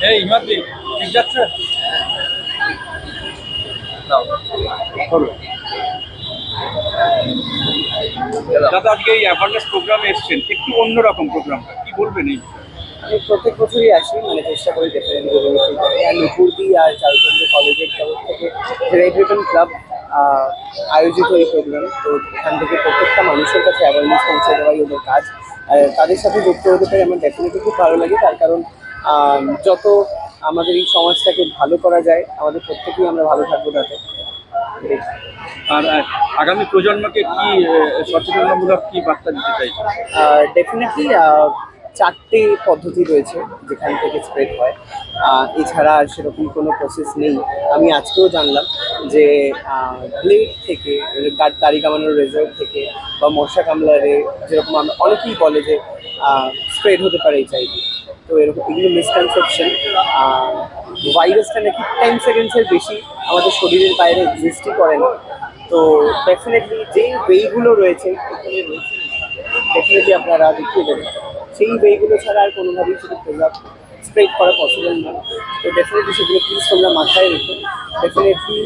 এই হিমাদ্রি ঠিক যাচ্ছে। দাদা আজকে এই অ্যাওয়ারনেস প্রোগ্রামে এসেছেন, একটু অন্যরকম প্রোগ্রামটা কি বলবেন এই বিষয়ে? আমি প্রত্যেক বছরই আসি, মানে চেষ্টা করি ডেফিনেটলি আর নুপুরদি আর চারুচন্দ্র কলেজের তরফ থেকে রেড রিবন ক্লাব আয়োজিত এই প্রোগ্রাম। তো এখান থেকে প্রত্যেকটা মানুষের কাছে অ্যাওয়ারনেস পৌঁছে দেওয়াই ওদের কাজ। আর তাদের সাথে যুক্ত হতে পেরে আমার ডেফিনেটলি খুব ভালো লাগে, তার কারণ যত আমাদের এই সমাজটাকে ভালো করা যায়, আমাদের প্রত্যেকেই আমরা ভালো থাকবো তাতে। আর আগামী প্রজন্মকে কি সচেতনতামূলক কি বার্তা দিতে চাইছেন? ডেফিনেটলি চারটে পদ্ধতি রয়েছে যেখান থেকে স্প্রেড হয়। এছাড়া আর সেরকম কোনো প্রসেস নেই। আমি আজকেও জানলাম যে ব্লেড থেকে, দাড়ি কামানোর রেজাল্ট থেকে বা মশা কামড়ালে যেরকম আমরা অনেকেই বলে যে স্প্রেড হতে পারে এইচআইভি। তো এরকম এগুলো মিসকনসেপশন। ভাইরাসটা নাকি 10 সেকেন্ডসের বেশি আমাদের শরীরের বাইরে এক্সিস্টই করে না। তো ডেফিনেটলি যে ওয়েগুলো রয়েছে এখানে রয়েছে, ডেফিনেটলি আপনারা দেখিয়ে দেবেন। সেই ওয়েগুলো ছাড়া আর কোনোভাবেই সেটা প্রোডাক্ট স্প্রেড করা পসিবল না। তো ডেফিনেটলি সেগুলো প্লিজ তোমরা মাথায় রেখো ডেফিনেটলি।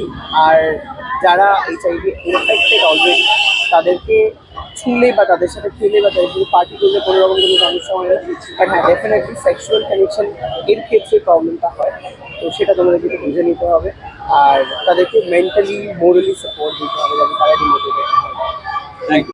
আর যারা এইচআইভি ইনফেক্টেড অলরেডি, তাদেরকে ছুঁলে বা তাদের সাথে খেলে বা তাদের সাথে পার্টি করলে কোনো রকম কোনো সমস্যা হয় না। বাট হ্যাঁ, ডেফিনেটলি সেক্সুয়াল কানেকশন এর ক্ষেত্রে প্রবলেমটা হয়। তো সেটা তোমাদেরকে একটু বুঝে নিতে হবে। আর তাদেরকে মেন্টালি মোরালি সাপোর্ট দিতে হবে যাতে তারা ডিমোটিভেট হয়। থ্যাংক